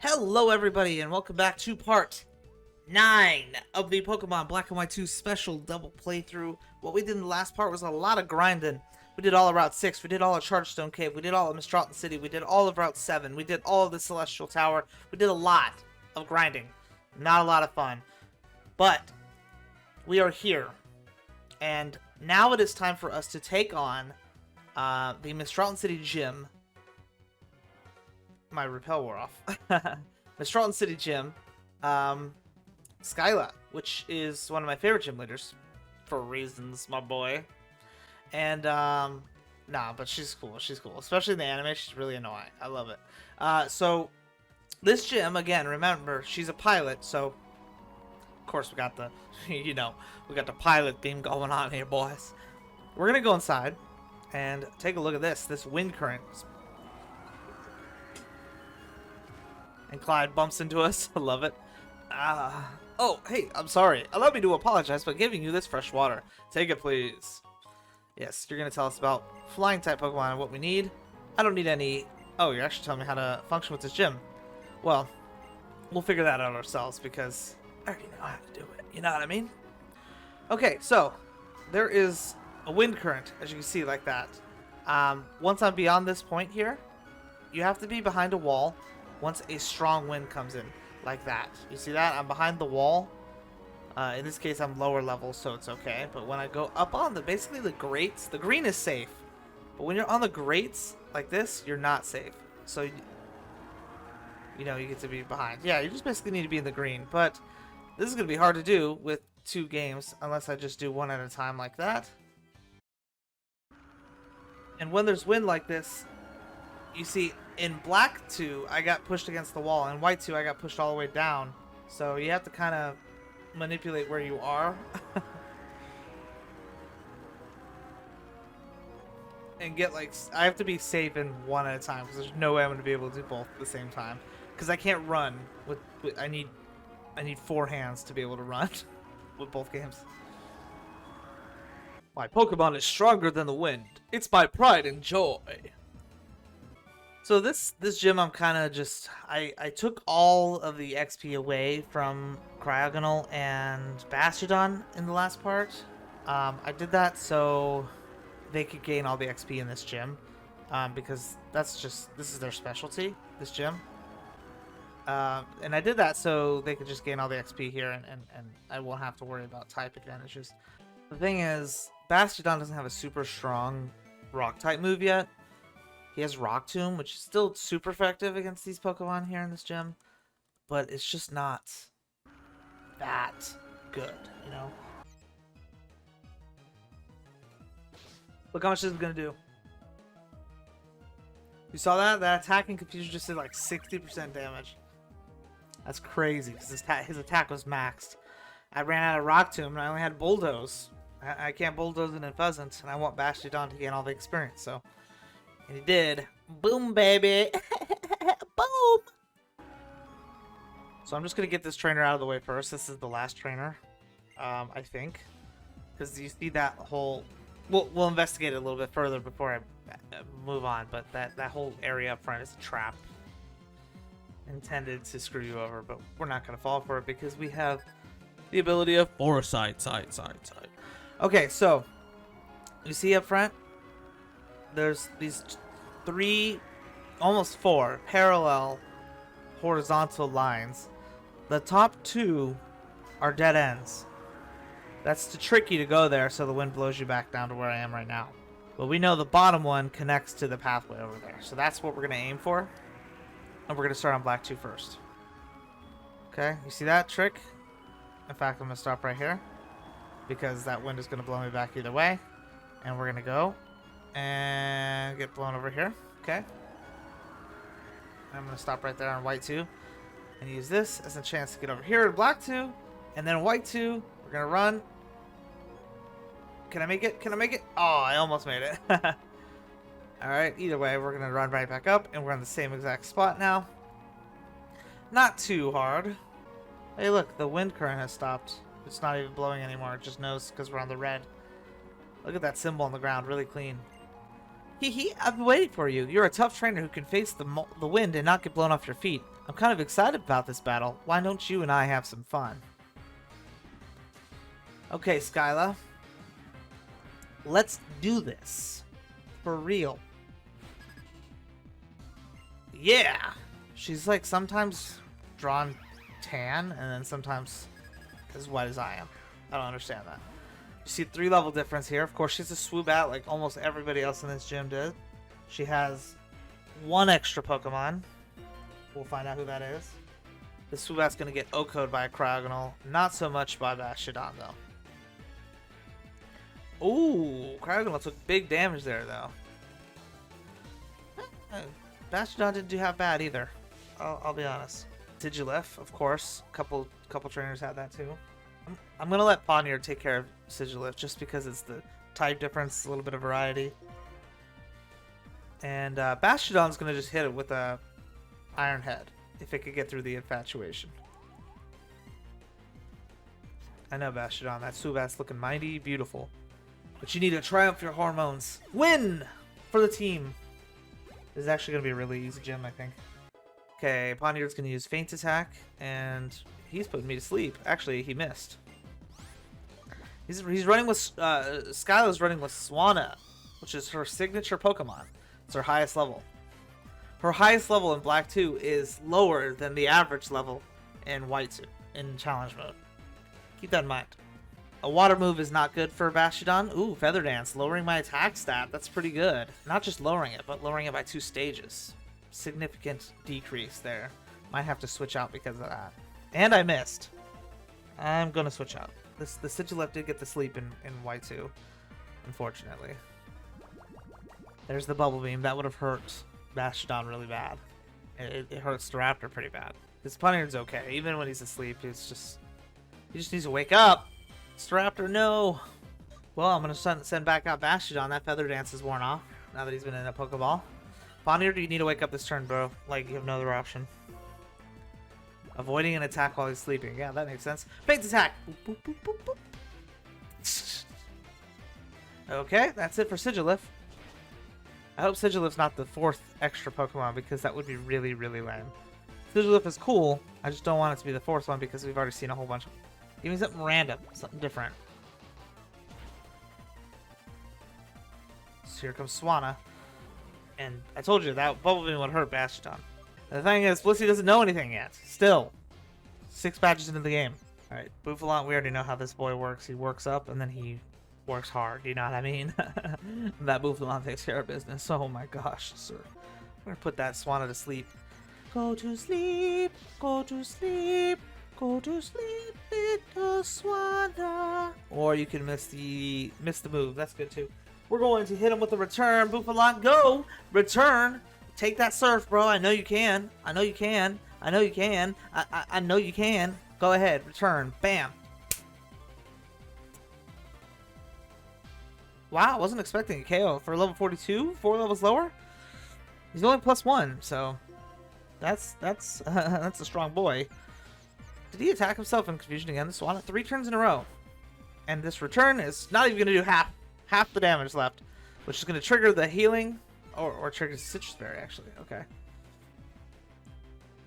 Hello everybody and welcome back to part 9 of the Pokemon Black and White 2 special double playthrough. What we did in the last part was a lot of grinding. We did all of Route 6, we did all of Chargestone Cave, we did all of Mistralton City, we did all of Route 7, we did all of the Celestial Tower. We did a lot of grinding. Not a lot of fun. But we are here. And now it is time for us to take on the Mistralton City Gym. My repel wore off. Mistralton City Gym, Skyla, which is one of my favorite gym leaders, for reasons, my boy. And nah, but she's cool. She's cool, especially in the anime. She's really annoying. I love it. So this gym, again, remember, she's a pilot, so of course we got the, we got the pilot theme going on here, boys. We're gonna go inside and take a look at this wind current. And Clyde bumps into us. I love it. Oh, hey, I'm sorry. Allow me to apologize for giving you this fresh water. Take it, please. Yes, you're going to tell us about flying type Pokemon and what we need. I don't need any... Oh, you're actually telling me how to function with this gym. Well, we'll figure that out ourselves because I already know how to do it. You know what I mean? Okay, so there is a wind current, as you can see, like that. Once I'm beyond this point here, you have to be behind a wall. Once a strong wind comes in, like that. You see that? I'm behind the wall. In this case, I'm lower level, so it's okay. But when I go up on basically the grates, the green is safe. But when you're on the grates, like this, you're not safe. So, you get to be behind. Yeah, you just basically need to be in the green. But this is going to be hard to do with 2 games, unless I just do one at a time like that. And when there's wind like this, you see, in Black 2, I got pushed against the wall. In White 2, I got pushed all the way down. So you have to kind of manipulate where you are. And get, I have to be safe in one at a time. Because there's no way I'm going to be able to do both at the same time. Because I can't run. I need 4 hands to be able to run with both games. My Pokemon is stronger than the wind. It's my pride and joy. So this gym, I'm kind of just... I took all of the XP away from Cryogonal and Bastiodon in the last part. I did that so they could gain all the XP in this gym. Because this is their specialty, this gym. And I did that so they could just gain all the XP here and I won't have to worry about type advantages. The thing is, Bastiodon doesn't have a super strong rock type move yet. He has Rock Tomb, which is still super effective against these Pokemon here in this gym. But it's just not that good, Look how much this is going to do. You saw that? That attacking confusion just did like 60% damage. That's crazy, because his attack was maxed. I ran out of Rock Tomb, and I only had Bulldoze. I can't Bulldoze it in Pheasant, and I want Bastiodon to gain all the experience, so... And he did. Boom, baby. Boom. So I'm just going to get this trainer out of the way first. This is the last trainer, I think. Because you see that whole... We'll investigate it a little bit further before I move on. But that whole area up front is a trap. Intended to screw you over. But we're not going to fall for it because we have the ability of foresight. Okay, so... You see up front? There's these 3, almost 4 parallel horizontal lines. The top 2 are dead ends. That's to trick you to go there so the wind blows you back down to where I am right now. But we know the bottom one connects to the pathway over there. So that's what we're going to aim for. And we're going to start on Black 2 first. Okay, you see that trick? In fact, I'm going to stop right here. Because that wind is going to blow me back either way. And we're going to go. And get blown over here. Okay. I'm going to stop right there on White 2. And use this as a chance to get over here in Black 2. And then White 2. We're going to run. Can I make it? Can I make it? Oh, I almost made it. Alright, either way, we're going to run right back up. And we're on the same exact spot now. Not too hard. Hey, look. The wind current has stopped. It's not even blowing anymore. It just knows because we're on the red. Look at that symbol on the ground. Really clean. Hee hee, I've been waiting for you. You're a tough trainer who can face the wind and not get blown off your feet. I'm kind of excited about this battle. Why don't you and I have some fun? Okay, Skyla. Let's do this. For real. Yeah! She's like sometimes drawn tan and then sometimes as white as I am. I don't understand that. You see 3-level difference here. Of course, she's a Swoobat like almost everybody else in this gym did. She has 1 extra Pokemon. We'll find out who that is. The Swoobat's going to get OHKO'd by a Cryogonal. Not so much by Bastiodon, though. Ooh, Cryogonal took big damage there, though. Bastiodon didn't do half bad either. I'll be honest. Sigilyph, of course. Couple trainers had that, too. I'm going to let Pawniard take care of Sigilyph just because it's the type difference, a little bit of variety. And Bastiodon's going to just hit it with a Iron Head if it could get through the infatuation. I know, Bastiodon, that Swoobat's looking mighty beautiful. But you need to triumph your hormones. Win for the team. This is actually going to be a really easy gym, I think. Okay, Pawniard's going to use Feint Attack, and he's putting me to sleep. Actually, he missed. He's running with... Skyla's running with Swanna, which is her signature Pokemon. It's her highest level. Her highest level in Black 2 is lower than the average level in White 2 in Challenge Mode. Keep that in mind. A water move is not good for Bastiodon. Ooh, Feather Dance, lowering my attack stat. That's pretty good. Not just lowering it, but lowering it by 2 stages. Significant decrease there. Might have to switch out because of that. And I missed. I'm going to switch out. The Sigilyph did get the sleep in White 2, unfortunately. There's the Bubble Beam. That would have hurt Bastiodon really bad. It hurts the Raptor pretty bad. His Pawniard's okay. Even when he's asleep, he just needs to wake up. Staraptor, no. Well, I'm going to send back out Bastiodon. That Feather Dance is worn off now that he's been in a Pokeball. Pawniard, you need to wake up this turn, bro. Like, you have no other option. Avoiding an attack while he's sleeping. Yeah, that makes sense. Feint Attack! Boop, boop, boop, boop, boop. Okay, that's it for Sigilyph. I hope Sigilyph's not the 4th extra Pokemon because that would be really, really lame. Sigilyph is cool. I just don't want it to be the 4th one because we've already seen a whole bunch of... Give me something random, something different. So here comes Swanna. And I told you that Bubble Beam would hurt Bastiodon. The thing is, Blissey doesn't know anything yet. Still. 6 patches into the game. Alright, Bouffalant, we already know how this boy works. He works up and then he works hard. You know what I mean? That Bouffalant takes care of business. Oh my gosh, sir. We're gonna put that Swanna to sleep. Go to sleep, go to sleep, go to sleep, little Swanna. Or you can miss the move. That's good too. We're going to hit him with a return. Bouffalant, go! Return! Take that surf, bro. I know you can. I know you can. I know you can. I know you can. Go ahead. Return. Bam. Wow, I wasn't expecting a KO for level 42. 4 levels lower. He's only +1, so that's a strong boy. Did he attack himself in confusion again? This one 3 turns in a row, and this return is not even gonna do half the damage left, which is gonna trigger the healing or trigger Citrus Berry actually. Okay.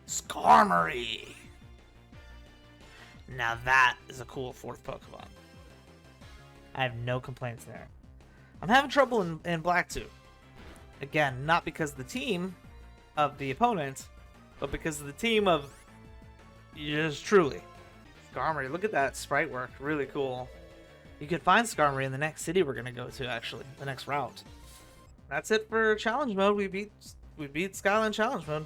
Skarmory. Now that is a cool 4th Pokemon. I have no complaints there. I'm having trouble in Black 2. Again, not because of the team of the opponent, but because of the team of yours truly. Skarmory, look at that sprite work. Really cool. You can find Skarmory in the next city we're going to go to, actually. The next route. That's it for Challenge Mode. We beat Skyline Challenge Mode.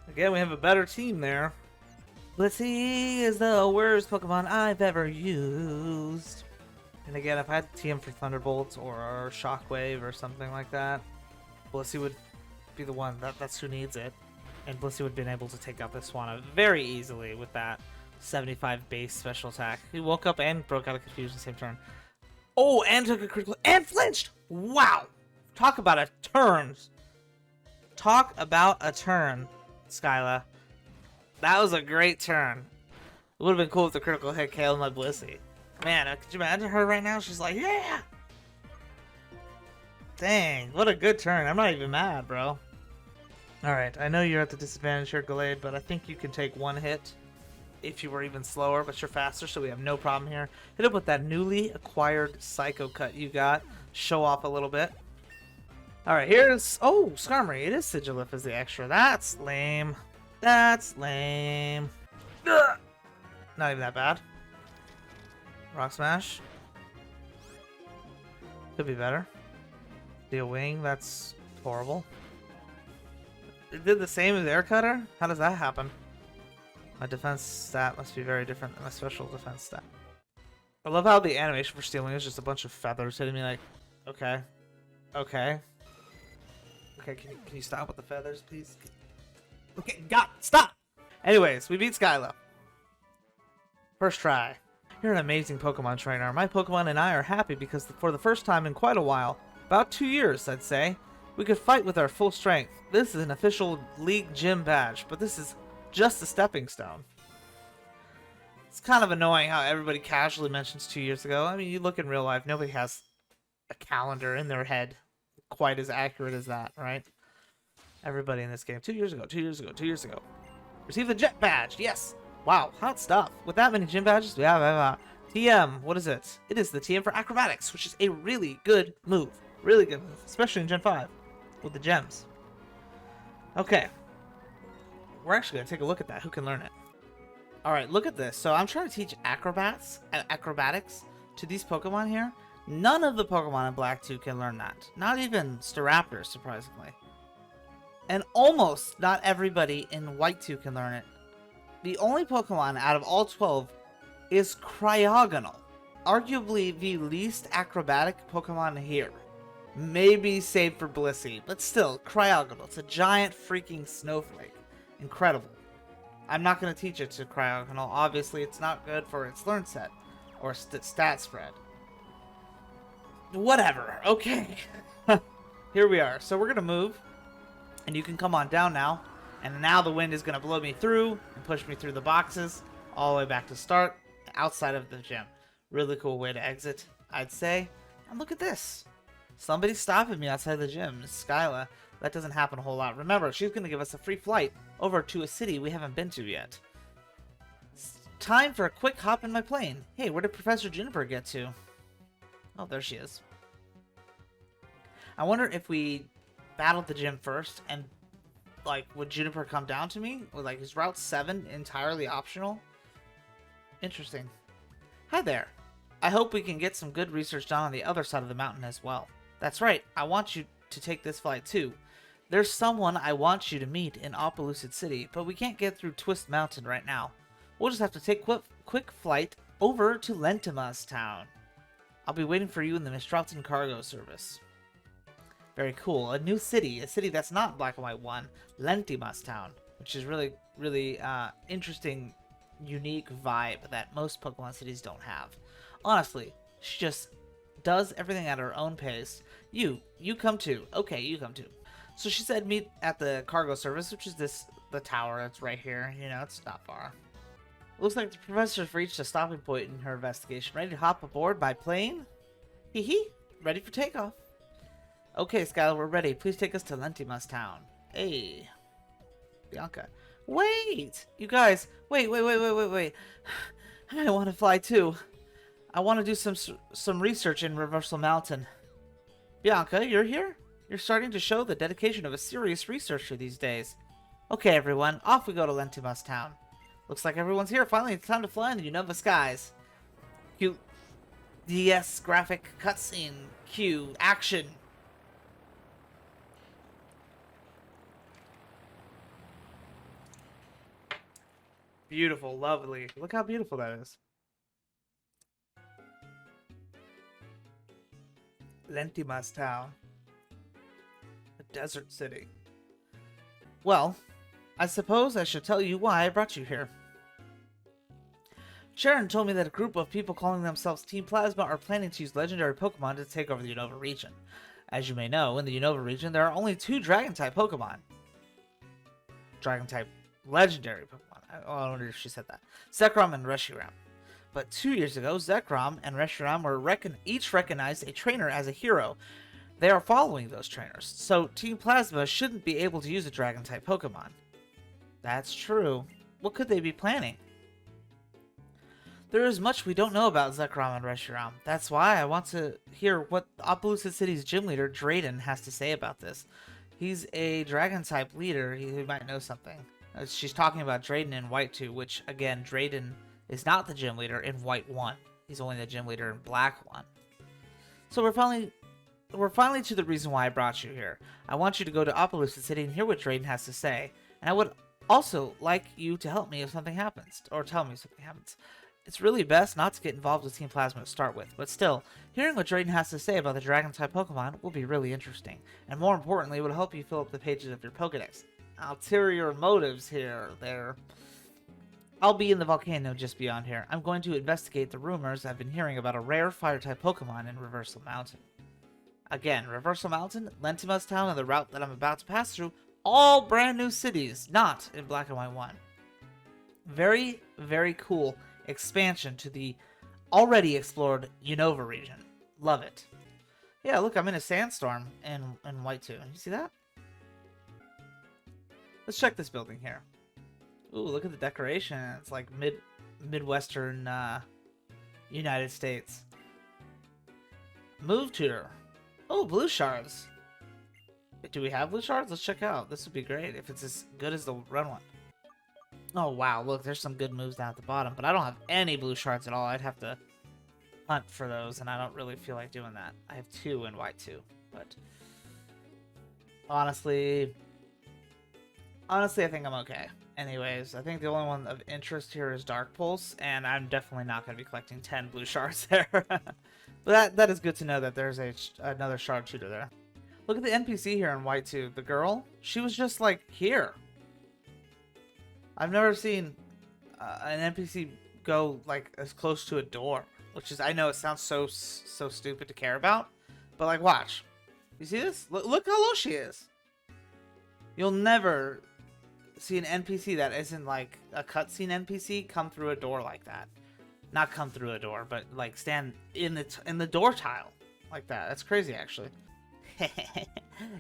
Again, we have a better team there. Blissey is the worst Pokemon I've ever used. And again, if I had TM for Thunderbolt or Shockwave or something like that, Blissey would be the one. That's who needs it. And Blissey would have been able to take out this Swanna very easily with that 75 base special attack. He woke up and broke out of confusion the same turn. Oh, and took a critical and flinched! Wow! Talk about a turn. Talk about a turn, Skyla. That was a great turn. It would have been cool if the critical hit killed my Blissey. Man, could you imagine her right now? She's like, yeah! Dang, what a good turn. I'm not even mad, bro. Alright, I know you're at the disadvantage here, Gallade, but I think you can take one hit if you were even slower, but you're faster, so we have no problem here. Hit up with that newly acquired Psycho Cut you got. Show off a little bit. Alright, here's... Oh, Skarmory. It is Sigilif as the extra. That's lame. That's lame. Ugh. Not even that bad. Rock Smash. Could be better. Steel Wing. That's horrible. It did the same as Air Cutter? How does that happen? My defense stat must be very different than my special defense stat. I love how the animation for Steel Wing is just a bunch of feathers hitting me like, okay. Okay. Okay, can you stop with the feathers, please? Okay, stop! Anyways, we beat Skyla. First try. You're an amazing Pokemon trainer. My Pokemon and I are happy because for the first time in quite a while, about 2 years, I'd say, we could fight with our full strength. This is an official League Gym badge, but this is just a stepping stone. It's kind of annoying how everybody casually mentions 2 years ago. I mean, you look in real life, nobody has a calendar in their head quite as accurate as that, right? Everybody in this game. 2 years ago, 2 years ago, 2 years ago. Receive the Jet Badge, yes! Wow, hot stuff. With that many gym badges, we have TM. What is it? It is the TM for Acrobatics, which is a really good move. Really good move, especially in Gen 5 with the gems. Okay. We're actually going to take a look at that. Who can learn it? Alright, look at this. So I'm trying to teach acrobatics to these Pokemon here. None of the Pokemon in Black 2 can learn that. Not even Staraptor, surprisingly. And almost not everybody in White 2 can learn it. The only Pokemon out of all 12 is Cryogonal. Arguably the least acrobatic Pokemon here. Maybe save for Blissey, but still, Cryogonal. It's a giant freaking snowflake. Incredible. I'm not going to teach it to Cryogonal. Obviously, it's not good for its learn set or stat spread. Whatever. Okay. Here we are. So we're going to move, and you can come on down now. And now the wind is going to blow me through and push me through the boxes all the way back to start outside of the gym. Really cool way to exit, I'd say. And look at this. Somebody's stopping me outside the gym. It's Skyla. That doesn't happen a whole lot. Remember, she's going to give us a free flight over to a city we haven't been to yet. It's time for a quick hop in my plane. Hey, where did Professor Juniper get to? Oh, there she is. I wonder if we battled the gym first and like, would Juniper come down to me? Or, like, is Route 7 entirely optional? Interesting. Hi there. I hope we can get some good research done on the other side of the mountain as well. That's right. I want you to take this flight, too. There's someone I want you to meet in Opelucid City, but we can't get through Twist Mountain right now. We'll just have to take quick flight over to Lentima's town. I'll be waiting for you in the Mistralton cargo service. Very cool. A new city. A city that's not Black and White 1. Lentima's town. Which is really, really interesting, unique vibe that most Pokemon cities don't have. Honestly, she just does everything at her own pace. You come too. Okay, you come too. So she said meet at the cargo service, which is the tower that's right here. You know, it's not far. Looks like the professor's reached a stopping point in her investigation. Ready to hop aboard by plane? Hee hee. Ready for takeoff. Okay, Skylar, we're ready. Please take us to Lentima's town. Hey. Bianca. Wait! You guys, wait. I want to fly too. I want to do some research in Reversal Mountain. Bianca, you're here? You're starting to show the dedication of a serious researcher these days. Okay, everyone, off we go to Lentima's town. Looks like everyone's here. Finally, it's time to fly in the Unova skies. Cute DS graphic cutscene. Cue. Action. Beautiful, lovely. Look how beautiful that is. Lentima's town. A desert city. Well, I suppose I should tell you why I brought you here. Sharon told me that a group of people calling themselves Team Plasma are planning to use legendary Pokemon to take over the Unova region. As you may know, in the Unova region there are only 2 Dragon-type Pokemon. Dragon-type legendary Pokemon. I wonder if she said that. Zekrom and Reshiram. But 2 years ago, Zekrom and Reshiram were each recognized a trainer as a hero. They are following those trainers, so Team Plasma shouldn't be able to use a Dragon-type Pokemon. That's true. What could they be planning? There is much we don't know about Zekrom and Reshiram. That's why I want to hear what Opelousas City's gym leader, Drayden, has to say about this. He's a Dragon-type leader. He might know something. She's talking about Drayden in White 2, which, again, Drayden is not the gym leader in White 1. He's only the gym leader in Black 1. So we're finally to the reason why I brought you here. I want you to go to Opelousas City and hear what Drayden has to say. And I would also like you to help me if something happens, or tell me if something happens. It's really best not to get involved with Team Plasma to start with, but still, hearing what Drayden has to say about the Dragon-type Pokemon will be really interesting, and more importantly, it will help you fill up the pages of your Pokedex. Ulterior motives here, there. I'll be in the volcano just beyond here. I'm going to investigate the rumors I've been hearing about a rare Fire-type Pokemon in Reversal Mountain. Again, Reversal Mountain, Lentima's Town, and the route that I'm about to pass through, all brand new cities, not in Black and White 1. Very, very cool expansion to the already explored Unova region. Love it. Yeah, look, I'm in a sandstorm in White 2. You see that? Let's check this building here. Ooh, look at the decoration. It's like Midwestern United States. Move tutor. Oh, blue shards. Do we have blue shards? Let's check out. This would be great if it's as good as the run one. Oh, wow. Look, there's some good moves down at the bottom, but I don't have any blue shards at all. I'd have to hunt for those, and I don't really feel like doing that. I have 2 in White 2, but honestly, I think I'm okay. Anyways, I think the only one of interest here is Dark Pulse, and I'm definitely not going to be collecting 10 blue shards there. But that is good to know that there's another shard tutor there. Look at the NPC here in White 2. The girl, she was just like here. I've never seen an NPC go like as close to a door, which is, I know it sounds so stupid to care about, but like, watch. You see this? Look how low she is. You'll never see an NPC that isn't like a cutscene NPC come through a door like that. Not come through a door, but like stand in the door tile like that. That's crazy, actually.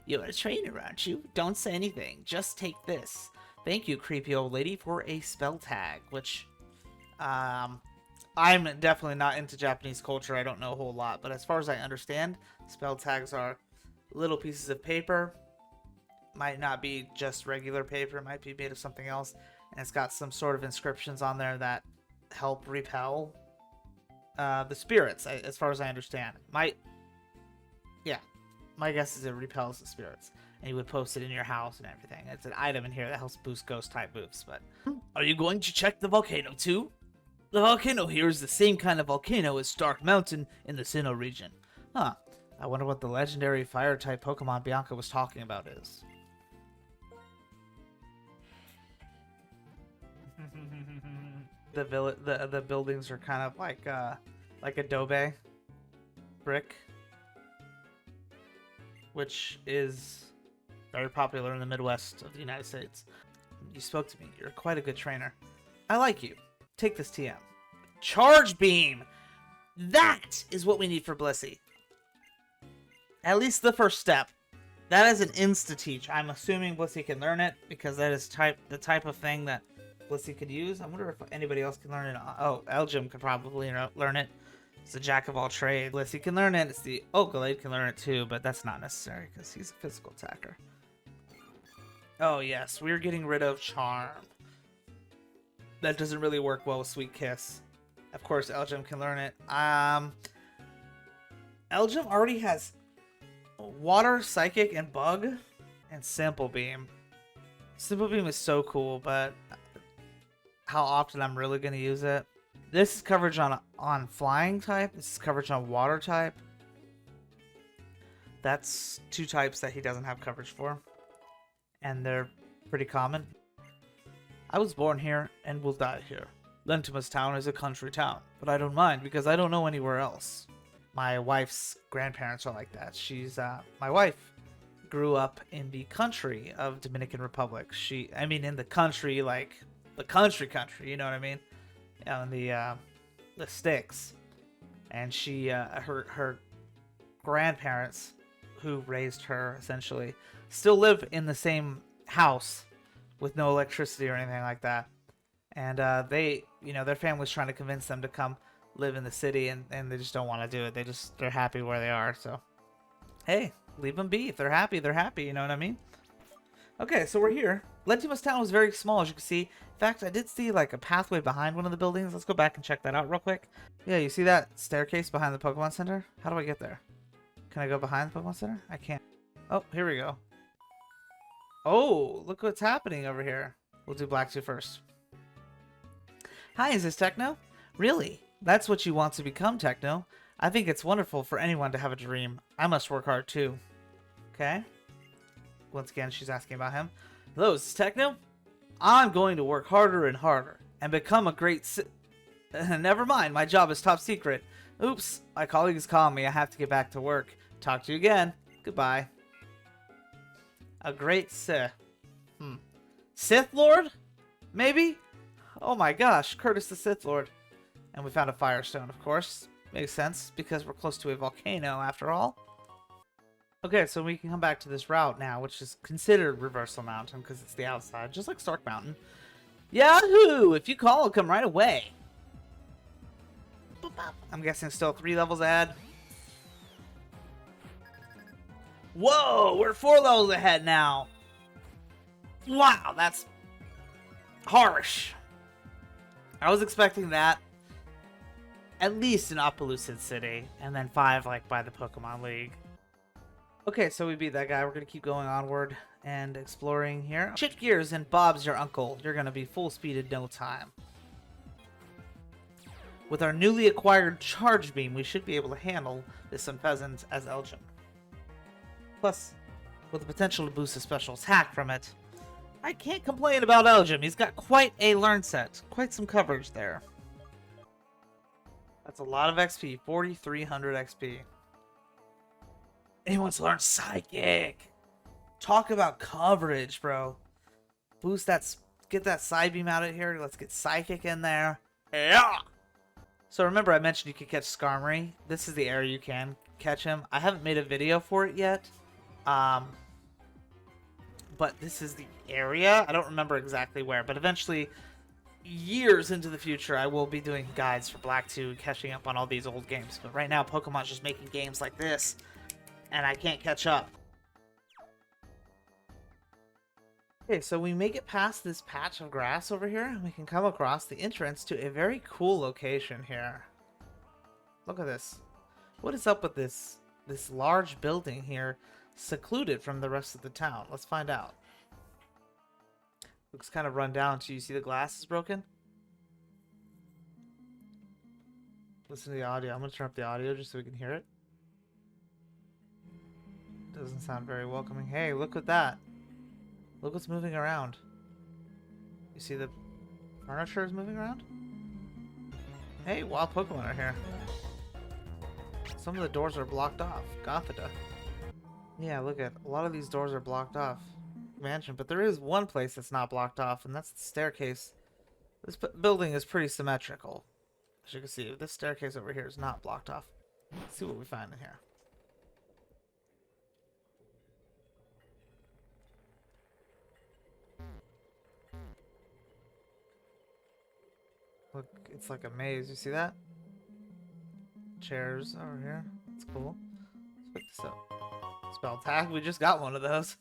You're a trainer, aren't you? Don't say anything. Just take this. Thank you, creepy old lady, for a spell tag, which I'm definitely not into Japanese culture. I don't know a whole lot, but as far as I understand, spell tags are little pieces of paper. Might not be just regular paper. It might be made of something else, and it's got some sort of inscriptions on there that help repel the spirits, as far as I understand. My guess is it repels the spirits, and you would post it in your house and everything. It's an item in here that helps boost ghost type moves. But are you going to check the volcano too? The volcano here is the same kind of volcano as Stark Mountain in the Sinnoh region. Huh. I wonder what the legendary fire type Pokemon Bianca was talking about is. The buildings are kind of like adobe brick, which is very popular in the Midwest of the United States. You spoke to me. You're quite a good trainer. I like you. Take this TM. Charge Beam! That is what we need for Blissey. At least the first step. That is an insta-teach. I'm assuming Blissey can learn it, because that is the type of thing that Blissey could use. I wonder if anybody else can learn it. Oh, Elgin could probably learn it. It's a jack of all trades. Blissey can learn it. It's the Okalade can learn it too, but that's not necessary because he's a physical attacker. Oh yes, we're getting rid of Charm. That doesn't really work well with Sweet Kiss. Of course, Elgin can learn it. Elgin already has Water, Psychic, and Bug, and Simple Beam. Simple Beam is so cool, but how often I'm really going to use it? This is coverage on Flying type. This is coverage on Water type. That's 2 types that he doesn't have coverage for, and they're pretty common. I was born here and will die here. Lentima's town is a country town, but I don't mind because I don't know anywhere else. My wife's grandparents are like that. My wife grew up in the country of Dominican Republic. In the country, like the country, you know what I mean? In the sticks. And her grandparents who raised her, essentially, still live in the same house with no electricity or anything like that. And they, their family's trying to convince them to come live in the city, and they just don't want to do it. They're happy where they are. So, hey, leave them be. If they're happy, they're happy. You know what I mean? Okay, so we're here. Lentimus Town was very small, as you can see. In fact, I did see like a pathway behind one of the buildings. Let's go back and check that out real quick. Yeah, you see that staircase behind the Pokemon Center? How do I get there? Can I go behind the Pokemon Center? I can't. Oh, here we go. Oh, look what's happening over here. We'll do Black 2 first. Hi, is this Techno? Really? That's what you want to become, Techno. I think it's wonderful for anyone to have a dream. I must work hard too. Okay. Once again, she's asking about him. Hello, is this Techno? I'm going to work harder and harder and become a great Never mind, my job is top secret. Oops, my colleague is calling me. I have to get back to work. Talk to you again. Goodbye. A great Sith. Sith Lord? Maybe? Oh my gosh, Curtis the Sith Lord. And we found a Firestone, of course. Makes sense, because we're close to a volcano, after all. Okay, so we can come back to this route now, which is considered Reversal Mountain, because it's the outside, just like Stark Mountain. Yahoo! If you call, I'll come right away. Boop, bop. I'm guessing still 3 levels ahead. Whoa, we're 4 levels ahead now. Wow, that's harsh. I was expecting that at least in Opelucid City, and then 5 like by the Pokemon League. Okay, so we beat that guy. We're gonna keep going onward and exploring here. Shift gears and Bob's your uncle. You're gonna be full speed in no time. With our newly acquired Charge Beam, we should be able to handle this Unpheasant as Elgin. Plus, with the potential to boost a special attack from it, I can't complain about Elgin. He's got quite a learn set. Quite some coverage there. That's a lot of XP. 4,300 XP. And he wants to learn Psychic. Talk about coverage, bro. Boost that. Get that Psy Beam out of here. Let's get Psychic in there. Yeah! So remember I mentioned you could catch Skarmory. This is the area you can catch him. I haven't made a video for it yet. But this is the area. I don't remember exactly where, but eventually, years into the future, I will be doing guides for Black 2, catching up on all these old games. But right now, Pokemon's just making games like this, and I can't catch up. Okay, so we make it past this patch of grass over here, and we can come across the entrance to a very cool location here. Look at this. What is up with this large building here, secluded from the rest of the town? Let's find out. Looks kind of run down too. You see the glass is broken? Listen to the audio. I'm going to turn up the audio just so we can hear it. Doesn't sound very welcoming. Hey, look at that. Look what's moving around. You see the furniture is moving around? Hey, wild Pokemon are here. Some of the doors are blocked off. Gothita. Yeah, look at a lot of these doors are blocked off. Mansion, but there is one place that's not blocked off, and that's the staircase. This building is pretty symmetrical. As you can see, this staircase over here is not blocked off. Let's see what we find in here. Look, it's like a maze. You see that? Chairs over here. That's cool. Let's pick this up. Spell tag. We just got one of those.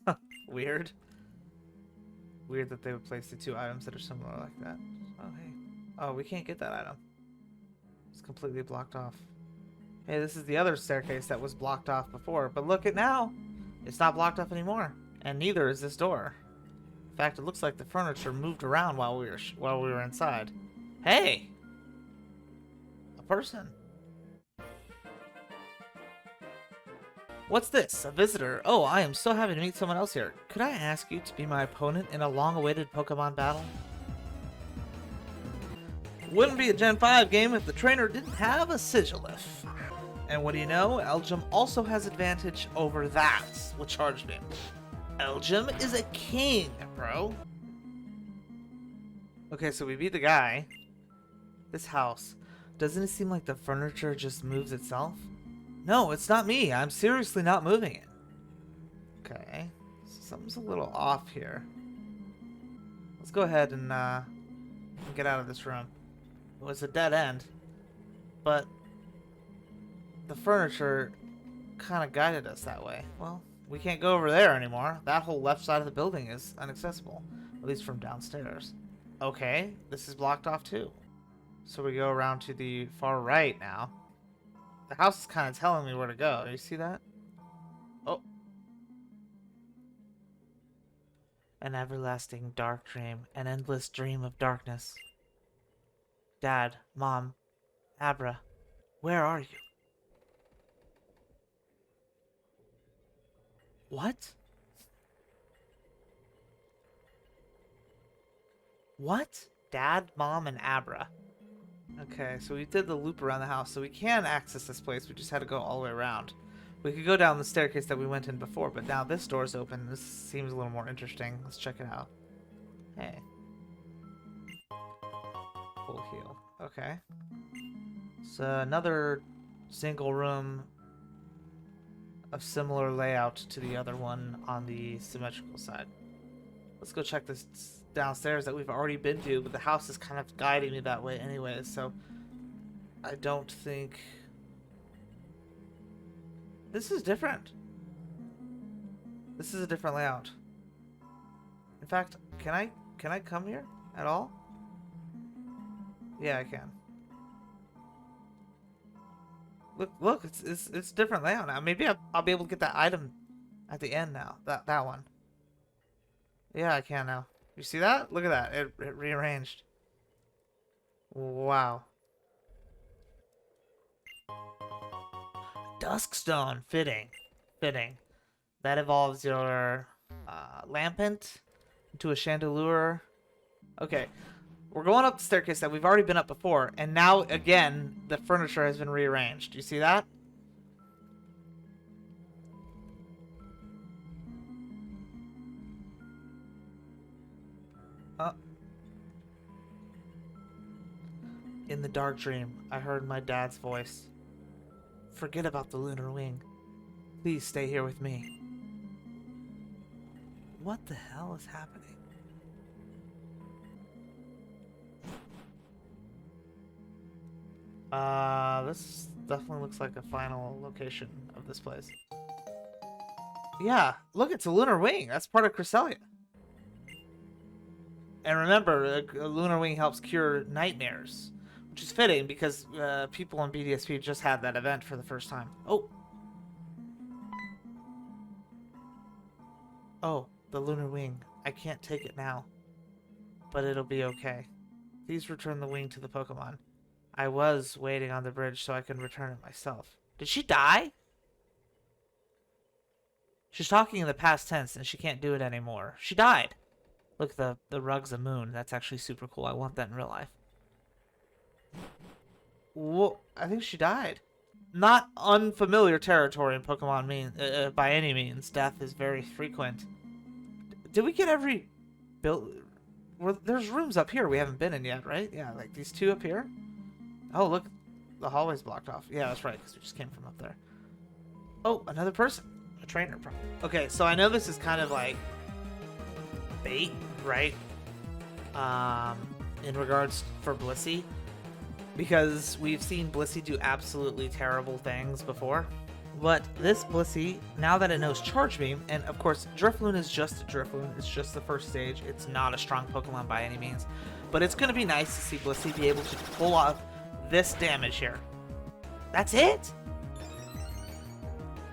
Weird. Weird that they would place the 2 items that are similar like that. Oh, hey. Oh, we can't get that item. It's completely blocked off. Hey, this is the other staircase that was blocked off before. But look at now. It's not blocked off anymore. And neither is this door. In fact, it looks like the furniture moved around while we were inside. Hey! A person. What's this? A visitor? Oh, I am so happy to meet someone else here. Could I ask you to be my opponent in a long-awaited Pokemon battle? Wouldn't be a Gen 5 game if the trainer didn't have a Sigilyph. And what do you know? Elgin also has advantage over that with Charge Beam. Elgin is a king, bro. Okay, so we beat the guy. This house. Doesn't it seem like the furniture just moves itself? No, it's not me. I'm seriously not moving it. Okay. Something's a little off here. Let's go ahead and get out of this room. It was a dead end, but the furniture kind of guided us that way. Well, we can't go over there anymore. That whole left side of the building is inaccessible, at least from downstairs. Okay, this is blocked off too. So we go around to the far right now. The house is kind of telling me where to go. Do you see that? Oh. An everlasting dark dream, an endless dream of darkness. Dad, Mom, Abra, where are you? What? What? Dad, Mom, and Abra. Okay, so we did the loop around the house, so we can access this place. We just had to go all the way around. We could go down the staircase that we went in before, but now this door's open. This seems a little more interesting. Let's check it out. Hey. Full heal. Okay. So another single room of similar layout to the other one on the symmetrical side. Let's go check this downstairs that we've already been to, but the house is kind of guiding me that way anyway, so I don't think... This is different. This is a different layout. In fact, can I come here at all? Yeah, I can. Look, it's different layout now. Maybe I'll be able to get that item at the end now. That one. Yeah, I can now. You see that? Look at that. It rearranged. Wow. Duskstone. Fitting. That evolves your lampant into a chandelier. Okay. We're going up the staircase that we've already been up before, and now, again, the furniture has been rearranged. You see that? In the dark dream, I heard my dad's voice. Forget about the Lunar Wing. Please stay here with me. What the hell is happening? This definitely looks like a final location of this place. Yeah, look, it's a Lunar Wing. That's part of Cresselia. And remember, a Lunar Wing helps cure nightmares, which is fitting because people on BDSP just had that event for the first time. Oh, the Lunar Wing. I can't take it now, but it'll be okay. Please return the wing to the Pokemon. I was waiting on the bridge so I can return it myself. Did she die? She's talking in the past tense and she can't do it anymore. She died. Look, the rug's a moon. That's actually super cool. I want that in real life. Whoa, I think she died. Not unfamiliar territory in Pokemon by any means. Death is very frequent. Did we get every build? There's rooms up here we haven't been in yet, right? Yeah, like these two up here. Oh, look, the hallway's blocked off. Yeah, that's right, because we just came from up there. Oh, another person. A trainer, probably. Okay, so I know this is kind of like bait, right? In regards for Blissey. Because we've seen Blissey do absolutely terrible things before. But this Blissey, now that it knows Charge Beam, and of course, Drifloon is just a Drifloon. It's just the first stage. It's not a strong Pokemon by any means. But it's going to be nice to see Blissey be able to pull off this damage here. That's it?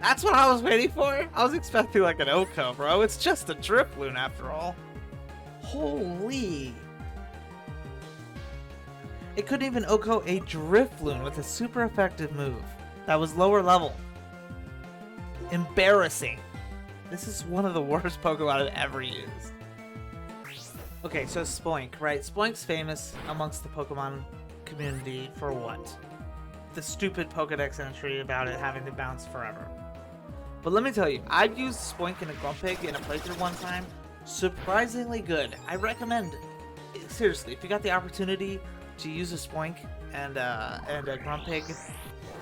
That's what I was waiting for? I was expecting like an Oko, bro. It's just a Drifloon after all. Holy. It couldn't even Oko a Drifloon with a super effective move. That was lower level. Embarrassing. This is one of the worst Pokemon I've ever used. Okay, so Spoink, right? Spoink's famous amongst the Pokemon community for what? The stupid Pokedex entry about it having to bounce forever. But let me tell you, I've used Spoink and a Grumpig in a playthrough one time. Surprisingly good. I recommend, seriously, if you got the opportunity to use a Spoink and a Grumpig,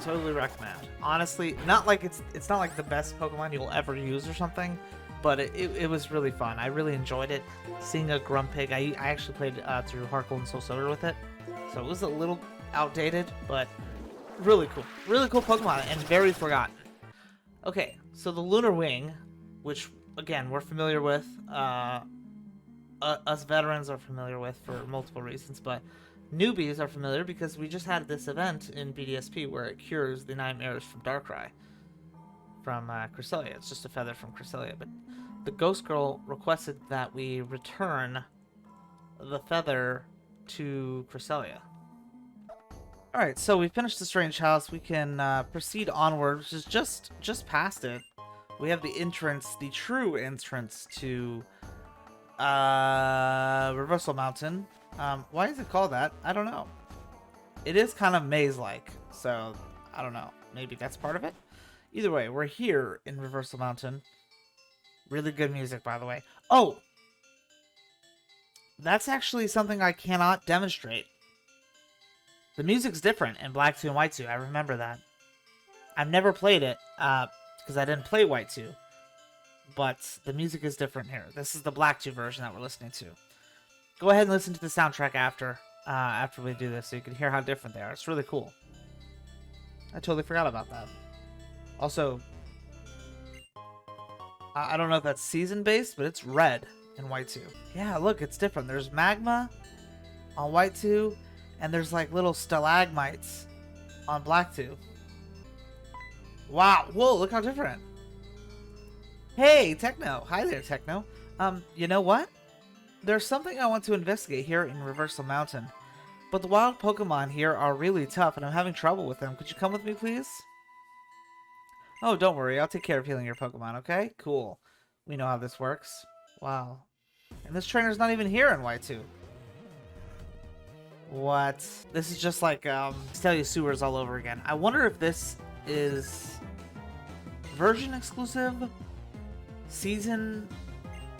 totally recommend. Honestly, not like it's not like the best Pokemon you'll ever use or something, but it was really fun. I really enjoyed it. Seeing a Grumpig, I actually played through Heart Gold and Soul Silver with it, so it was a little outdated, but really cool. Really cool Pokemon, and very forgotten. Okay, so the Lunar Wing, which, again, we're familiar with, us veterans are familiar with for multiple reasons, but newbies are familiar because we just had this event in BDSP where it cures the nightmares from Darkrai from Cresselia. It's just a feather from Cresselia, but the Ghost Girl requested that we return the feather to Cresselia. Alright, so we finished the Strange House. We can proceed onward, which is just past it. We have the entrance, the true entrance to Reversal Mountain. Why is it called that? I don't know. It is kind of maze-like, so I don't know. Maybe that's part of it? Either way, we're here in Reversal Mountain. Really good music, by the way. Oh! That's actually something I cannot demonstrate. The music's different in Black 2 and White 2. I remember that. I've never played it, because I didn't play White 2. But the music is different here. This is the Black 2 version that we're listening to. Go ahead and listen to the soundtrack after we do this, so you can hear how different they are. It's really cool. I totally forgot about that. Also, I don't know if that's season-based, but it's red in White 2. Yeah, look, it's different. There's magma on White 2, and there's like little stalagmites on Black 2. Wow, whoa, look how different. Hey, Techno. Hi there, Techno. You know what? There's something I want to investigate here in Reversal Mountain. But the wild Pokemon here are really tough, and I'm having trouble with them. Could you come with me, please? Oh, don't worry. I'll take care of healing your Pokemon, okay? Cool. We know how this works. Wow. And this trainer's not even here in Y2. What? This is just like, Stelia Sewers all over again. I wonder if this is version exclusive? Season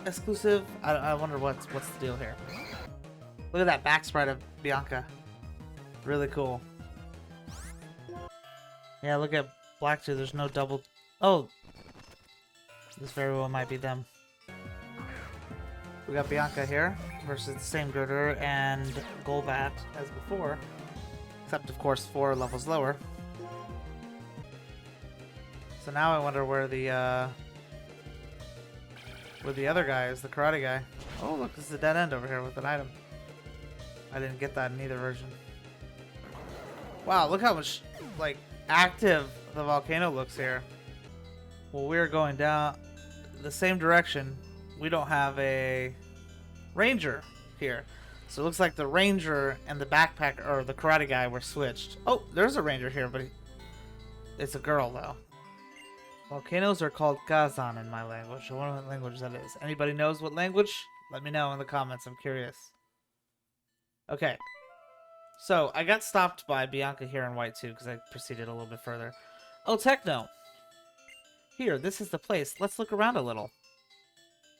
exclusive? I wonder what's the deal here. Look at that back sprite of Bianca. Really cool. Yeah, look at Black 2. There's no double... Oh! This very well might be them. We got Bianca here versus the same Girder and Golbat as before. Except, of course, 4 levels lower. So now I wonder where the other guy is, the karate guy. Oh, look, this is a dead end over here with an item. I didn't get that in either version. Wow, look how much, like, active the volcano looks here. Well, we're going down the same direction. We don't have a ranger here. So it looks like the ranger and the backpack, or the karate guy, were switched. Oh, there's a ranger here, but it's a girl, though. Volcanoes are called Kazan in my language. I wonder what language that is. Anybody knows what language? Let me know in the comments. I'm curious. Okay. So, I got stopped by Bianca here in White 2 because I proceeded a little bit further. Oh, Techno! Here, this is the place. Let's look around a little.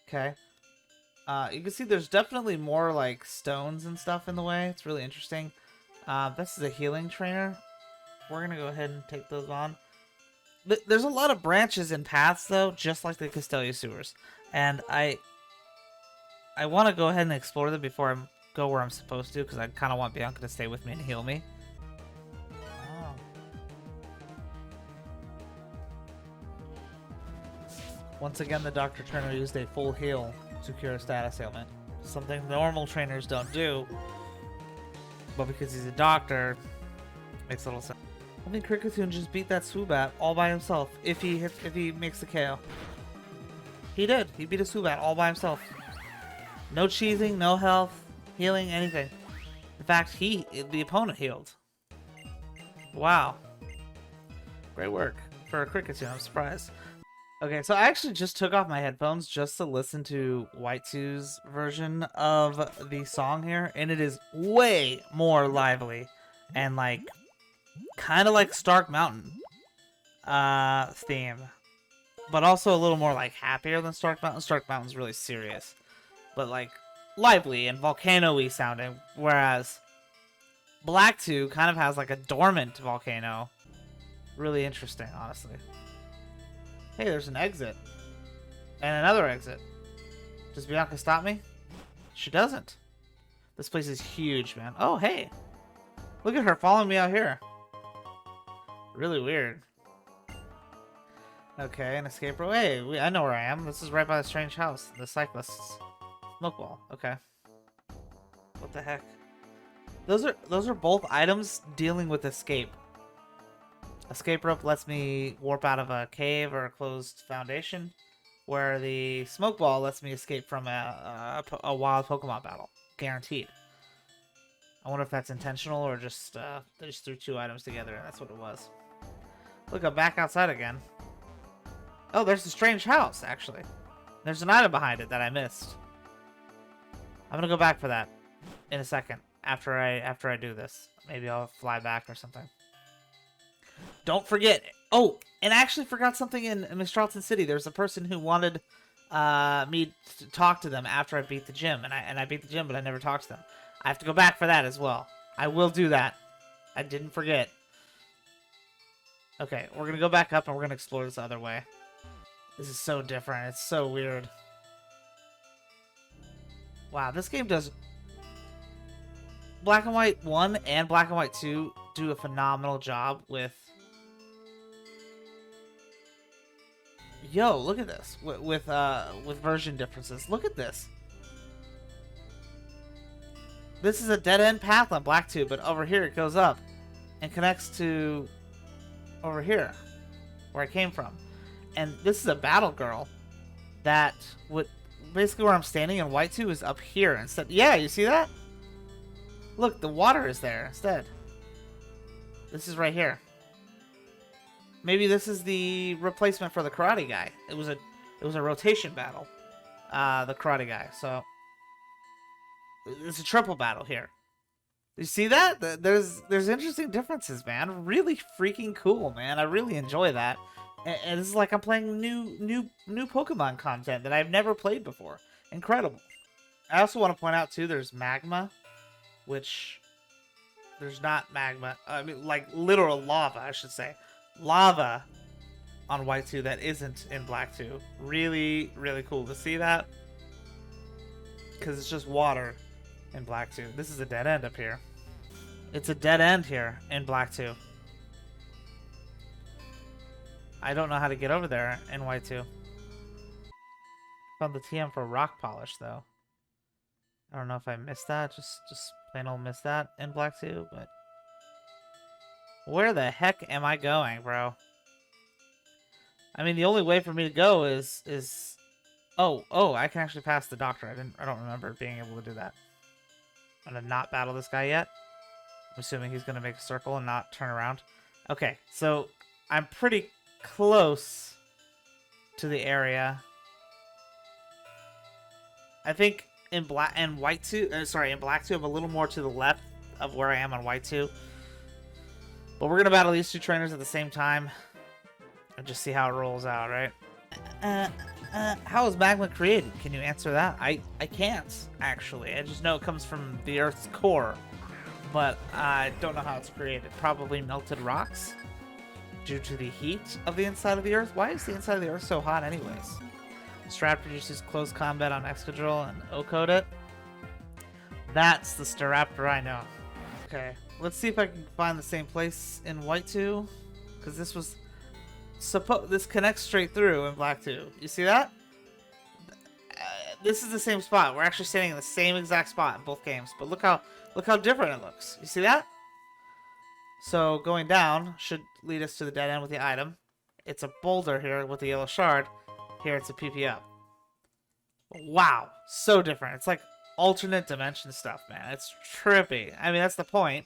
Okay. You can see there's definitely more, like, stones and stuff in the way. It's really interesting. This is a healing trainer. We're going to go ahead and take those on. There's a lot of branches and paths, though, just like the Castelia Sewers. And I want to go ahead and explore them before I go where I'm supposed to, because I kind of want Bianca to stay with me and heal me. Oh. Once again, the Dr. Trainer used a full heal to cure a status ailment. Something normal trainers don't do. But because he's a doctor, makes a little sense. I think Kricketune just beat that Swoobat all by himself. If he makes the KO. He did. He beat a Swoobat all by himself. No cheesing, no health, healing, anything. In fact, the opponent healed. Wow. Great work for a Kricketune. I'm surprised. Okay, so I actually just took off my headphones just to listen to White 2's version of the song here, and it is way more lively and like kind of like Stark Mountain theme, but also a little more like happier than Stark Mountain. Stark Mountain's really serious, but like lively and volcano-y sounding, whereas Black 2 kind of has like a dormant volcano. Really interesting, honestly. Hey, there's an exit. And another exit. Does Bianca stop me? She doesn't. This place is huge, man. Oh, hey. Look at her following me out here. Really weird. Okay, an escape room. Hey, I know where I am. This is right by the strange house. The cyclist's smoke ball. Okay. What the heck? Those are both items dealing with escape. Escape rope lets me warp out of a cave or a closed foundation, where the smoke ball lets me escape from a wild Pokemon battle. Guaranteed. I wonder if that's intentional or just they just threw two items together and that's what it was. Look, I'm back outside again. Oh, there's a strange house, actually. There's an item behind it that I missed. I'm gonna go back for that in a second after I do this. Maybe I'll fly back or something. Don't forget. Oh, and I actually forgot something in Miss Charlton City. There's a person who wanted me to talk to them after I beat the gym, and I beat the gym, but I never talked to them. I have to go back for that as well. I will do that. I didn't forget. Okay, we're gonna go back up and we're gonna explore this other way. This is so different. It's so weird. Wow, this game does... Black and White 1 and Black and White 2 do a phenomenal job with... Yo, look at this. With version differences. Look at this. This is a dead-end path on Black 2, but over here it goes up and connects to over here, where I came from. And this is a battle girl that would... Basically where I'm standing in White 2 is up here instead. Yeah, you see that? Look, the water is there instead. This is right here. Maybe this is the replacement for the karate guy. It was a rotation battle. The karate guy. So it's a triple battle here. You see that? There's interesting differences, man. Really freaking cool, man. I really enjoy that. And this is like I'm playing new Pokemon content that I've never played before. Incredible. I also want to point out too, there's magma, which there's not magma. I mean, like literal lava, I should say. Lava on White 2 that isn't in Black 2. Really, really cool to see that. Because it's just water in Black 2. This is a dead end up here. It's a dead end here in Black 2. I don't know how to get over there in White 2. Found the TM for rock polish though. I don't know if I missed that. Just plain old missed that in Black 2, but where the heck am I going, bro? I mean, the only way for me to go is oh, I can actually pass the doctor. I don't remember being able to do that. I'm gonna not battle this guy yet. I'm assuming he's gonna make a circle and not turn around. Okay, so I'm pretty close to the area. I think in Black 2, I'm a little more to the left of where I am on White 2. But we're gonna battle these two trainers at the same time and just see how it rolls out, right? How is magma created? Can you answer that? I can't, actually. I just know it comes from the Earth's core, but I don't know how it's created. Probably melted rocks due to the heat of the inside of the Earth. Why is the inside of the Earth so hot anyways? Strat produces close combat on Excadrill and O-code it. That's the Staraptor I know. Okay, let's see if I can find the same place in White 2, because this was this connects straight through in Black 2. You see that? This is the same spot. We're actually standing in the same exact spot in both games, but look how different it looks. You see that? So going down should lead us to the dead end with the item. It's a boulder here with the yellow shard. Here it's a PP up. Wow, so different. It's like alternate dimension stuff, man. It's trippy. I mean, that's the point,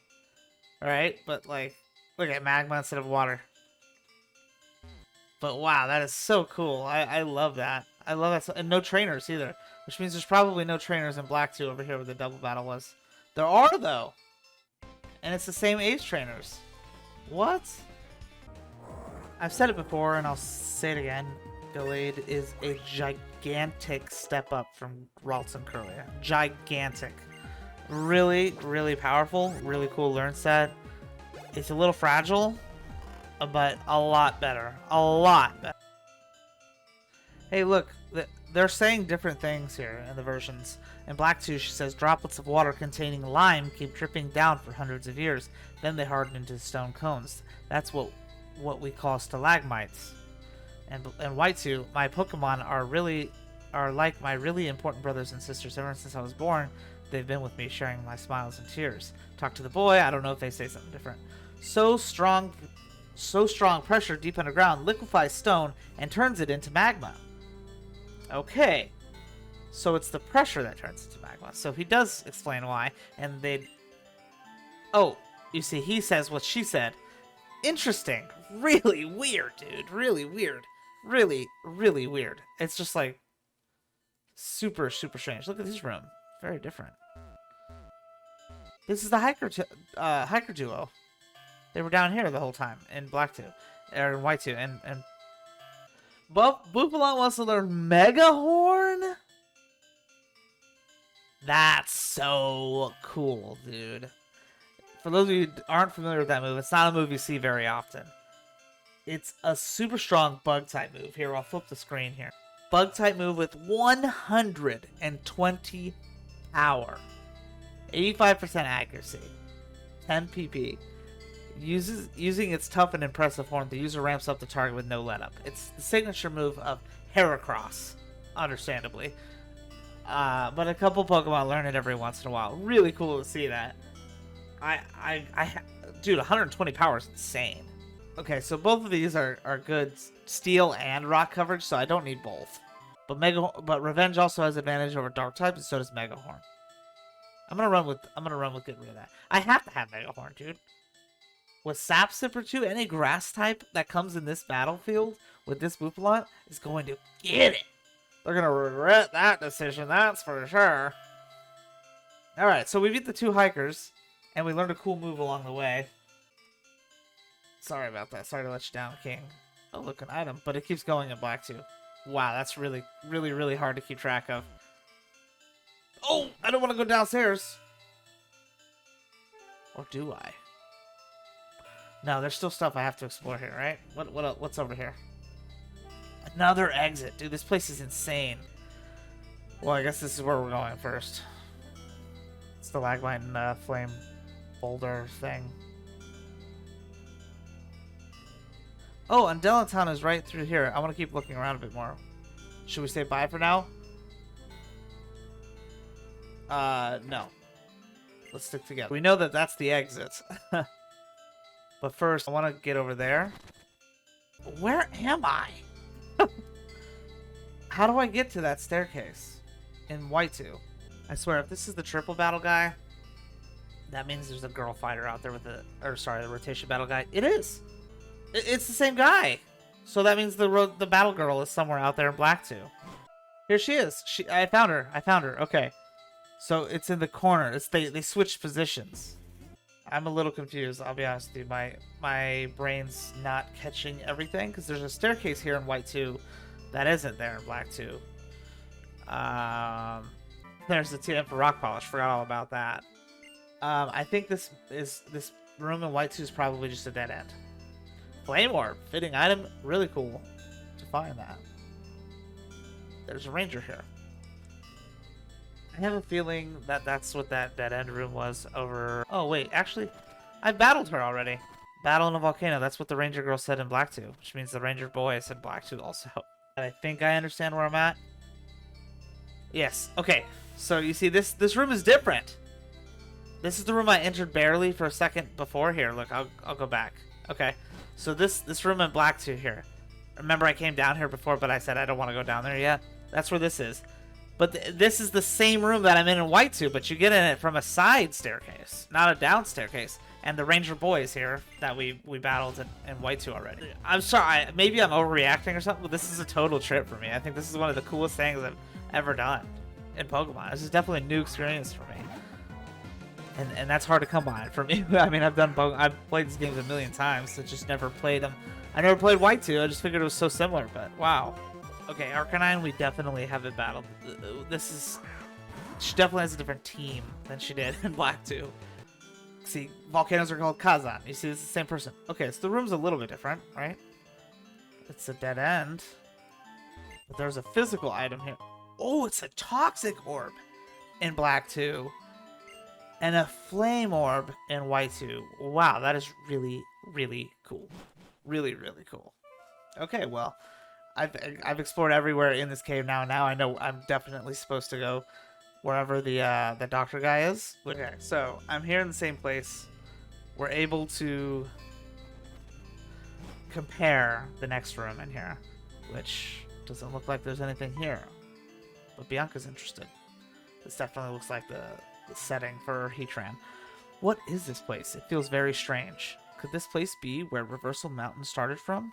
right? But like, look at magma instead of water. But wow, that is so cool. I love that. I love that. And no trainers either, which means there's probably no trainers in Black 2 over here where the double battle was. There are though, and it's the same age trainers. What? I've said it before, and I'll say it again. Gallade is a gigantic step up from Ralts and Curlia. Gigantic. Really, really powerful. Really cool learn set. It's a little fragile, but a lot better. A lot better. Hey, look. they're saying different things here in the versions. In Black 2, she says droplets of water containing lime keep dripping down for hundreds of years. Then they harden into stone cones. That's what we call stalagmites. And in White 2, my Pokemon are like my really important brothers and sisters. Ever since I was born, they've been with me, sharing my smiles and tears. Talk to the boy. I don't know if they say something different. So strong pressure deep underground liquefies stone and turns it into magma. Okay, so it's the pressure that turns into magma. So he does explain why, and they... Oh, you see, he says what she said. Interesting. Really weird, dude. Really weird. Really, really weird. It's just like super, super strange. Look at this room. Very different. This is the hiker duo. They were down here the whole time in Black 2, or in White 2, and Bouffalant wants to learn Mega Horn? That's so cool, dude. For those of you who aren't familiar with that move, it's not a move you see very often. It's a super strong Bug-type move. Here, I'll flip the screen here. Bug-type move with 120 power. 85% accuracy. 10 PP. Using its tough and impressive horn, the user ramps up the target with no let-up. It's the signature move of Heracross, understandably. But a couple Pokemon learn it every once in a while. Really cool to see that. Dude, 120 power is insane. Okay, so both of these are good steel and rock coverage, so I don't need both. But Revenge also has advantage over dark type, and so does Mega Horn. I'm gonna run with getting rid of that. I have to have Mega Horn, dude. With Sap Sipper 2, any grass type that comes in this battlefield with this Bouffalant is going to get it. They're gonna regret that decision, that's for sure. Alright, so we beat the 2 hikers, and we learned a cool move along the way. Sorry about that. Sorry to let you down, King. Oh, look, an item. But it keeps going in Black 2. Wow, that's really, really, really hard to keep track of. Oh, I don't want to go downstairs. Or do I? No, there's still stuff I have to explore here, right? What's over here? Another exit. Dude, this place is insane. Well, I guess this is where we're going first. It's the Stalagmite and flame boulder thing. Oh, and Delanton is right through here. I want to keep looking around a bit more. Should we say bye for now? No. Let's stick together. We know that that's the exit. But first, I want to get over there. Where am I? How do I get to that staircase in White 2? I swear, if this is the triple battle guy, that means there's a girl fighter out there with the... Or, sorry, the rotation battle guy. It is! It's the same guy! So that means the battle girl is somewhere out there in Black 2. Here she is. I found her. Okay. So it's in the corner. They switched positions. I'm a little confused, I'll be honest with you. My brain's not catching everything, because there's a staircase here in White 2 that isn't there in Black 2. There's the TM for rock polish. Forgot all about that. I think this room in White 2 is probably just a dead end. Flame Orb, fitting item, really cool to find that. There's a ranger here. I have a feeling that that's what that dead end room was over... Oh, wait, actually, I battled her already. Battle in a volcano, that's what the ranger girl said in Black 2, which means the ranger boy said Black 2 also. And I think I understand where I'm at. Yes, okay, so you see, this room is different. This is the room I entered barely for a second before here. Look, I'll go back. Okay, so this room in Black 2 here. Remember I came down here before, but I said I don't want to go down there yet? That's where this is. But this is the same room that I'm in White 2, but you get in it from a side staircase, not a down staircase. And the ranger boys here that we battled in White 2 already. I'm sorry, maybe I'm overreacting or something, but this is a total trip for me. I think this is one of the coolest things I've ever done in Pokemon. This is definitely a new experience for me. And that's hard to come by for me. I mean, I've played these games a million times, I just never played them. I never played White 2, I just figured it was so similar, but wow. Okay, Arcanine, we definitely haven't battled. She definitely has a different team than she did in Black 2. See, volcanoes are called Kazan. You see, it's the same person. Okay, so the room's a little bit different, right? It's a dead end. But there's a physical item here. Oh, it's a toxic orb in black 2. And a flame orb in white 2. Wow, that is really, really cool. Really, really cool. Okay, well, I've explored everywhere in this cave now. Now I know I'm definitely supposed to go wherever the doctor guy is. Okay, so I'm here in the same place. We're able to compare the next room in here, which doesn't look like there's anything here. But Bianca's interested. This definitely looks like the setting for Heatran. What is this place? It feels very strange. Could this place be where Reversal Mountain started from?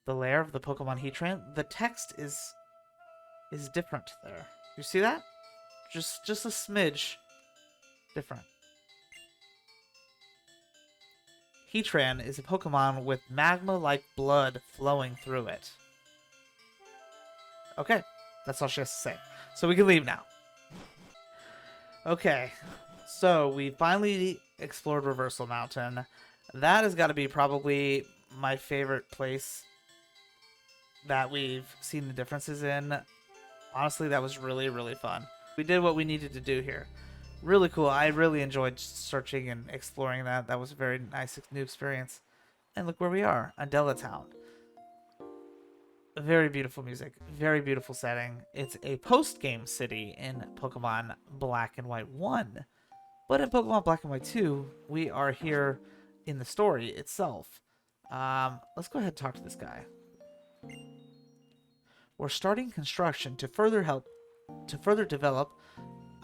The lair of the Pokemon Heatran? The text is different there. You see that? Just a smidge different. Heatran is a Pokemon with magma-like blood flowing through it. Okay, that's all she has to say. So we can leave now. Okay, so we finally explored Reversal Mountain. That has got to be probably my favorite place that we've seen the differences in. Honestly, that was really, really fun. We did what we needed to do here. Really cool. I really enjoyed searching and exploring that. That was a very nice new experience. And look where we are, Undella Town. Very beautiful music, very beautiful setting. It's a post-game city in Pokemon Black and White 1. But in Pokemon Black and White 2, we are here in the story itself. Let's go ahead and talk to this guy. We're starting construction to further develop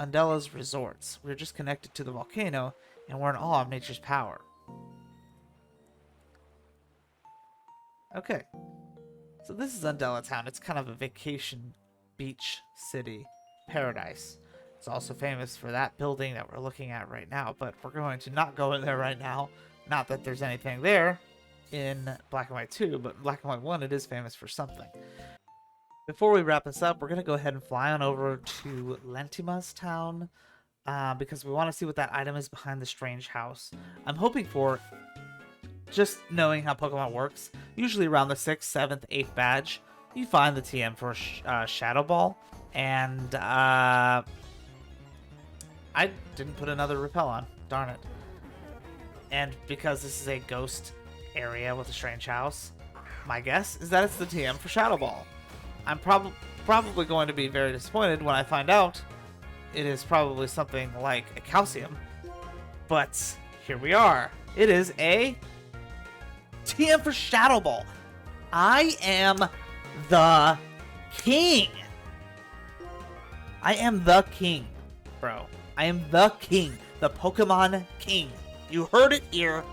Undella's resorts. We're just connected to the volcano, and we're in awe of nature's power. Okay. So this is Undella Town. It's kind of a vacation beach city paradise. It's also famous for that building that we're looking at right now, but we're going to not go in there right now. Not that there's anything there in Black and White 2, but Black and White 1, it is famous for something. Before we wrap this up, we're going to go ahead and fly on over to Lentima's town because we want to see what that item is behind the strange house. I'm hoping for, just knowing how Pokemon works, usually around the 6th, 7th, 8th badge, you find the TM for Shadow Ball, and I didn't put another Repel on. Darn it. And because this is a ghost area with a strange house, my guess is that it's the TM for Shadow Ball. I'm probably going to be very disappointed when I find out it is probably something like a calcium. But here we are. It is a TM for Shadow Ball. I am the king. I am the king, bro. I am the king. The Pokemon king. You heard it here.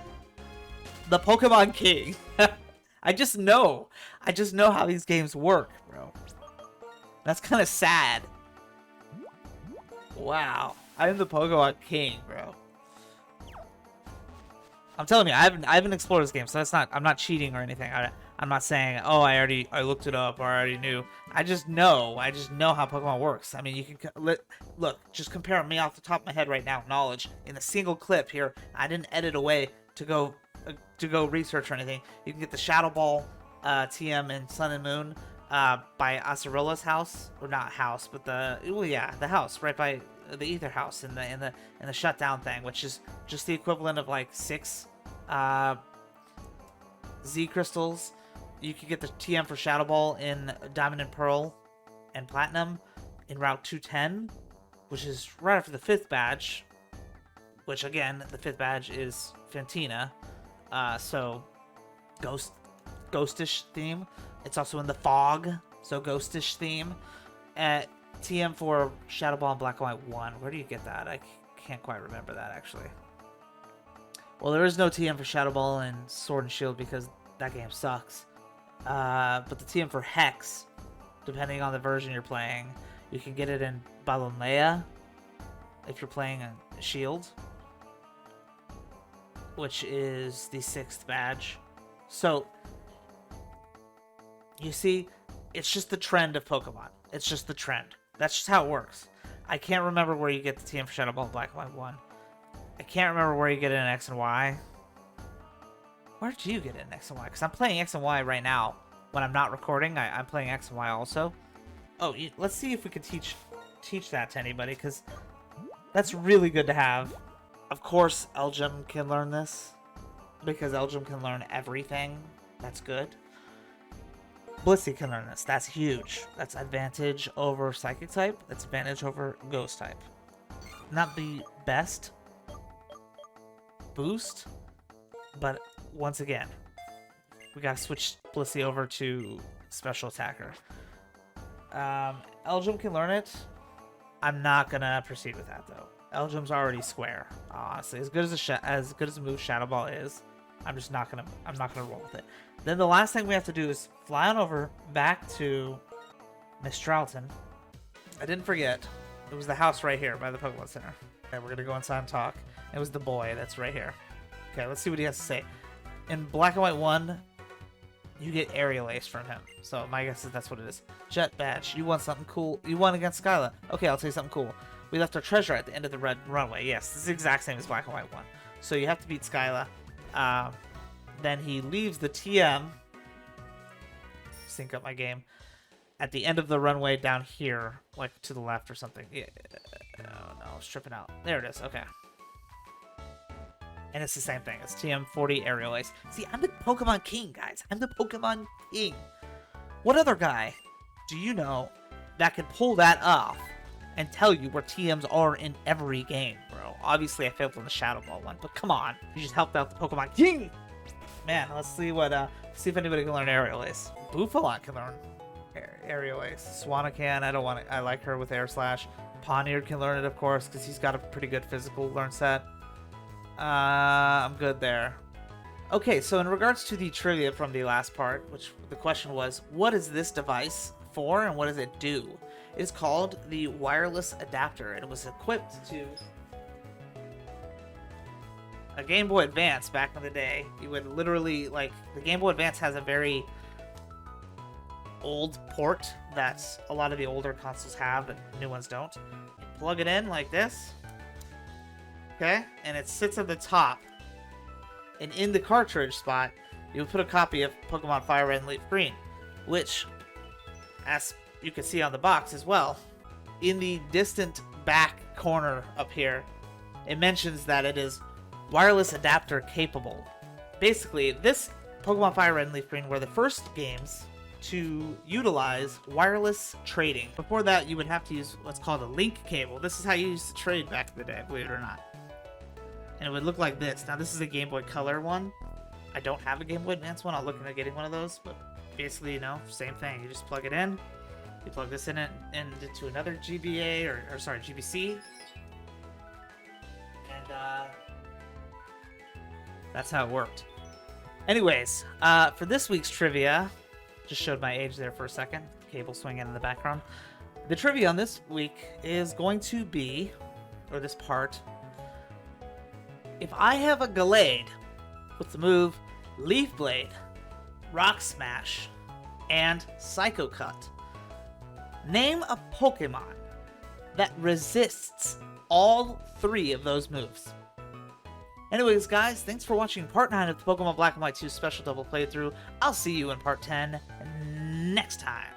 The Pokemon king. I just know how these games work, bro. That's kind of sad. Wow. I am the Pokemon king, bro. I'm telling you, I haven't explored this game, so that's not. I'm not cheating or anything. I'm not saying, oh, I looked it up or I already knew. I just know how Pokemon works. I mean, you can look, just compare me off the top of my head right now, knowledge in a single clip here. I didn't edit away to go research or anything. You can get the Shadow Ball TM in Sun and Moon by Acerolla's house, or not house, but the house right by the Ether House in the shutdown thing, which is just the equivalent of like 6 Z crystals. You can get the TM for Shadow Ball in Diamond and Pearl and Platinum in Route 210, which is right after the 5th badge, which again, the 5th badge is Fantina. So ghostish theme. It's also in the fog, so ghostish theme. TM for Shadow Ball and Black and White 1. Where do you get that? I can't quite remember that, actually. Well, there is no TM for Shadow Ball and Sword and Shield because that game sucks. But the TM for Hex, depending on the version you're playing, you can get it in Balonlea if you're playing a Shield, which is the 6th badge. So, you see, it's just the trend of Pokemon. It's just the trend. That's just how it works. I can't remember where you get the TM for Shadow Ball and Black and White 1. I can't remember where you get it in X and Y. Where do you get it in X and Y? Because I'm playing X and Y right now. when I'm not recording. I'm playing X and Y also. Oh, let's see if we could teach that to anybody, because that's really good to have. Of course, Elgin can learn this, because Elgin can learn everything. That's good. Blissey can learn this. That's huge. That's advantage over Psychic type. That's advantage over Ghost type. Not the best boost, but once again, we gotta switch Blissey over to Special Attacker. Elgin can learn it. I'm not gonna proceed with that though. Elgim's already square. Honestly, as good as a move Shadow Ball is, I'm not gonna roll with it. Then the last thing we have to do is fly on over back to Miss Charlton. I didn't forget. It was the house right here by the Pokemon Center. Okay, we're gonna go inside and talk. It was the boy that's right here. Okay, let's see what he has to say. In Black and White 1, you get Aerial Ace from him. So my guess is that's what it is. Jet Badge. You want something cool? You won against Skyla. Okay, I'll tell you something cool. We left our treasure at the end of the red runway. Yes, this is the exact same as Black and White 1. So you have to beat Skyla. Then he leaves the TM. Sync up my game. At the end of the runway down here, like to the left or something. Yeah. Oh no, I was tripping out. There it is. Okay. And it's the same thing. It's TM40 Aerial Ace. See, I'm the Pokemon King, guys. I'm the Pokemon King. What other guy do you know that can pull that off and tell you where TMs are in every game, bro? Obviously, I failed on the Shadow Ball one, but come on. You just helped out the Pokemon King. Man, let's see see if anybody can learn Aerial Ace. Bufalon can learn Aerial Ace. Swanna can. I like her with Air Slash. Pawniard can learn it, of course, because he's got a pretty good physical learn set. I'm good there. Okay, so in regards to the trivia from the last part, which the question was, what is this device for and what does it do? It is called the wireless adapter, and it was equipped to a Game Boy Advance back in the day. You would literally, like, the Game Boy Advance has a very old port that a lot of the older consoles have, but new ones don't. You plug it in like this. Okay, and it sits at the top. And in the cartridge spot, you'll put a copy of Pokemon Fire Red and Leaf Green, which, as you can see on the box as well, in the distant back corner up here, it mentions that it is wireless adapter capable. Basically, this Pokemon Fire Red and Leaf Green were the first games to utilize wireless trading. Before that, you would have to use what's called a link cable. This is how you used to trade back in the day, believe it or not. And it would look like this. Now, this is a Game Boy Color one. I don't have a Game Boy Advance one. I'm looking at getting one of those. But basically, you know, same thing. You just plug it in. You plug this in it into another GBA, or sorry, GBC. And that's how it worked. Anyways, for this week's trivia, just showed my age there for a second. Cable swinging in the background. The trivia on this week is going to be, or this part, if I have a Gallade with the move Leaf Blade, Rock Smash, and Psycho Cut, name a Pokemon that resists all three of those moves. Anyways, guys, thanks for watching part 9 of the Pokemon Black and White 2 special double playthrough. I'll see you in part 10 next time.